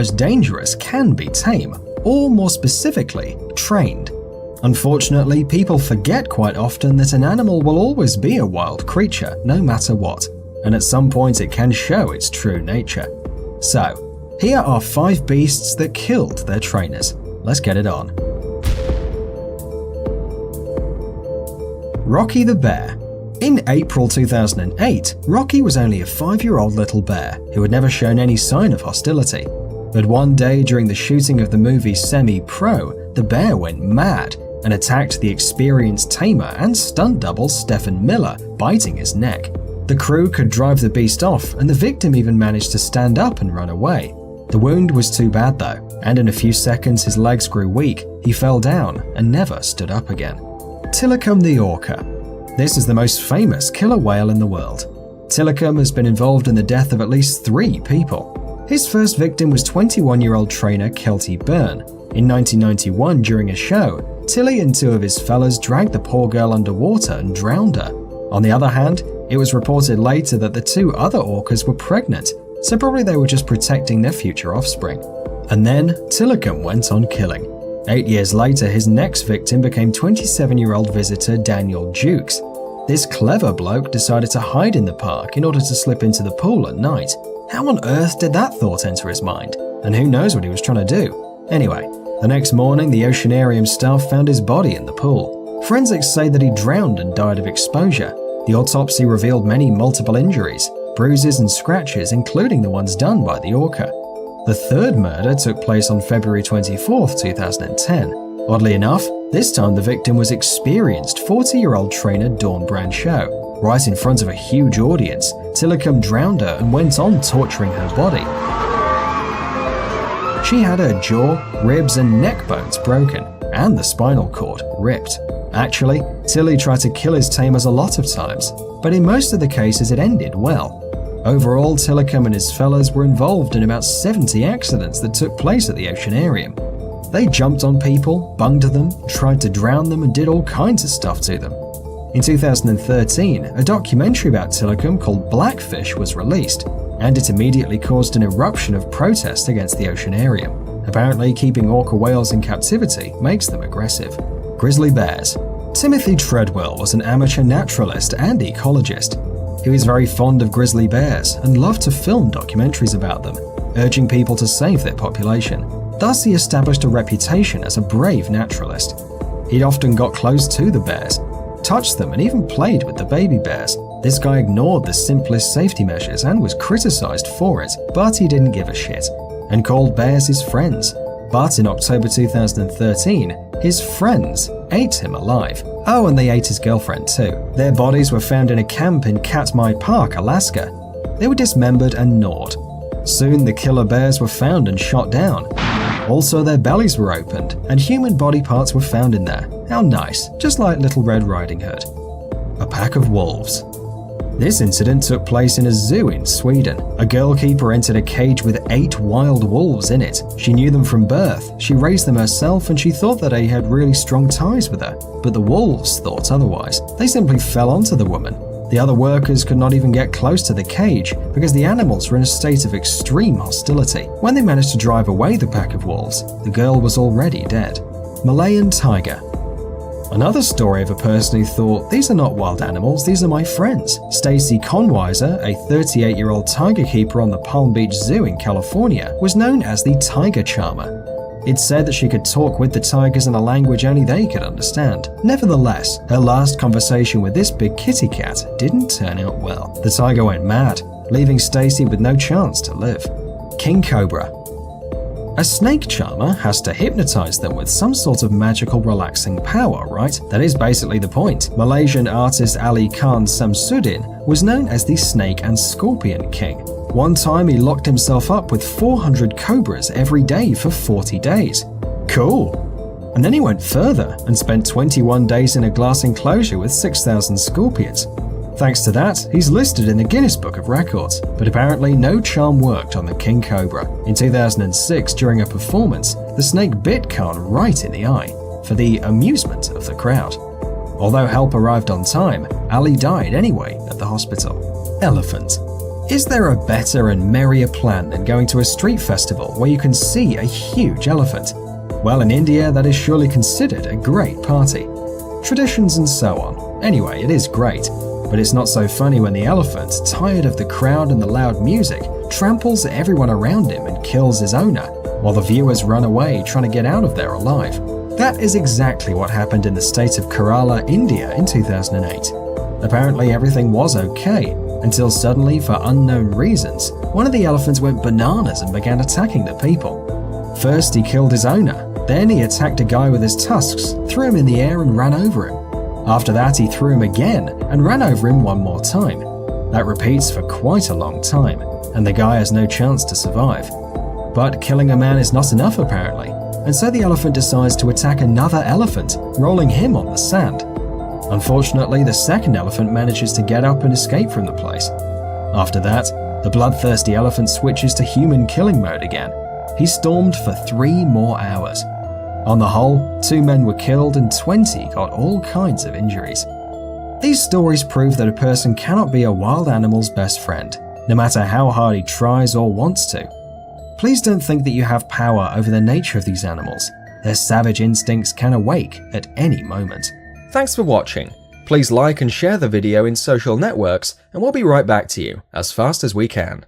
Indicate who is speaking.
Speaker 1: most dangerous can be tame, or more specifically, trained. Unfortunately, people forget quite often that an animal will always be a wild creature, no matter what, and at some point it can show its true nature. So, here are 5 beasts that killed their trainers. Let's get it on. Rocky the Bear. In April 2008, Rocky was only a 5-year-old little bear who had never shown any sign of hostility. But one day during the shooting of the movie Semi-Pro, the bear went mad and attacked the experienced tamer and stunt double Stephen Miller, biting his neck. The crew could drive the beast off, and the victim even managed to stand up and run away. The wound was too bad though, and in a few seconds his legs grew weak, he fell down and never stood up again. Tilikum the Orca. This is the most famous killer whale in the world. Tilikum has been involved in the death of at least 3 people. His first victim was 21-year-old trainer Kelty Byrne. In 1991, during a show, Tilly and 2 of his fellas dragged the poor girl underwater and drowned her. On the other hand, it was reported later that the 2 other orcas were pregnant, so probably they were just protecting their future offspring. And then Tilikum went on killing. 8 years later, his next victim became 27-year-old visitor Daniel Jukes. This clever bloke decided to hide in the park in order to slip into the pool at night. How on earth did that thought enter his mind? And who knows what he was trying to do? Anyway, the next morning the Oceanarium staff found his body in the pool. Forensics say that he drowned and died of exposure. The autopsy revealed many multiple injuries, bruises and scratches, including the ones done by the orca. The third murder took place on February 24, 2010. Oddly enough, this time the victim was experienced 40-year-old trainer Dawn Brancheau. Right in front of a huge audience, Tilikum drowned her and went on torturing her body. She had her jaw, ribs and neck bones broken, and the spinal cord ripped. Actually, Tilly tried to kill his tamers a lot of times, but in most of the cases it ended well. Overall, Tilikum and his fellas were involved in about 70 accidents that took place at the Oceanarium. They jumped on people, bunged them, tried to drown them and did all kinds of stuff to them. In 2013, a documentary about Tilikum called Blackfish was released, and it immediately caused an eruption of protest against the Oceanarium. Apparently, keeping orca whales in captivity makes them aggressive. Grizzly bears. Timothy Treadwell was an amateur naturalist and ecologist. He was very fond of grizzly bears and loved to film documentaries about them, urging people to save their population. Thus, he established a reputation as a brave naturalist. He'd often got close to the bears, touched them and even played with the baby bears. This guy ignored the simplest safety measures and was criticized for it, but he didn't give a shit, and called bears his friends. But in October 2013, his friends ate him alive. Oh, and they ate his girlfriend too. Their bodies were found in a camp in Katmai Park, Alaska. They were dismembered and gnawed. Soon the killer bears were found and shot down. Also, their bellies were opened, and human body parts were found in there. How nice, just like Little Red Riding Hood. A pack of wolves. This incident took place in a zoo in Sweden. A girl keeper entered a cage with 8 wild wolves in it. She knew them from birth, she raised them herself, and she thought that they had really strong ties with her. But the wolves thought otherwise. They simply fell onto the woman. The other workers could not even get close to the cage because the animals were in a state of extreme hostility. When they managed to drive away the pack of wolves, the girl was already dead. Malayan tiger. Another story of a person who thought, these are not wild animals, these are my friends. Stacy Conweiser, a 38-year-old tiger keeper on the Palm Beach Zoo in California, was known as the Tiger Charmer. It's said that she could talk with the tigers in a language only they could understand. Nevertheless, her last conversation with this big kitty cat didn't turn out well. The tiger went mad, leaving Stacy with no chance to live. King Cobra. A snake charmer has to hypnotize them with some sort of magical relaxing power, right? That is basically the point. Malaysian artist Ali Khan Samsudin was known as the Snake and Scorpion King. One time he locked himself up with 400 cobras every day for 40 days. Cool! And then he went further and spent 21 days in a glass enclosure with 6,000 scorpions. Thanks to that, he's listed in the Guinness Book of Records, but apparently no charm worked on the King Cobra. In 2006, during a performance, the snake bit Khan right in the eye, for the amusement of the crowd. Although help arrived on time, Ali died anyway at the hospital. Elephant. Is there a better and merrier plan than going to a street festival where you can see a huge elephant? Well, in India, that is surely considered a great party. Traditions and so on. Anyway, it is great, but it's not so funny when the elephant, tired of the crowd and the loud music, tramples everyone around him and kills his owner, while the viewers run away trying to get out of there alive. That is exactly what happened in the state of Kerala, India in 2008. Apparently everything was okay, until suddenly, for unknown reasons, one of the elephants went bananas and began attacking the people. First he killed his owner, then he attacked a guy with his tusks, threw him in the air and ran over him. After that he threw him again and ran over him one more time. That repeats for quite a long time, and the guy has no chance to survive. But killing a man is not enough apparently, and so the elephant decides to attack another elephant, rolling him on the sand. Unfortunately, the second elephant manages to get up and escape from the place. After that, the bloodthirsty elephant switches to human killing mode again. He stormed for 3 more hours. On the whole, 2 men were killed and 20 got all kinds of injuries. These stories prove that a person cannot be a wild animal's best friend, no matter how hard he tries or wants to. Please don't think that you have power over the nature of these animals. Their savage instincts can awake at any moment.
Speaker 2: Thanks for watching. Please like and share the video in social networks, and we'll be right back to you as fast as we can.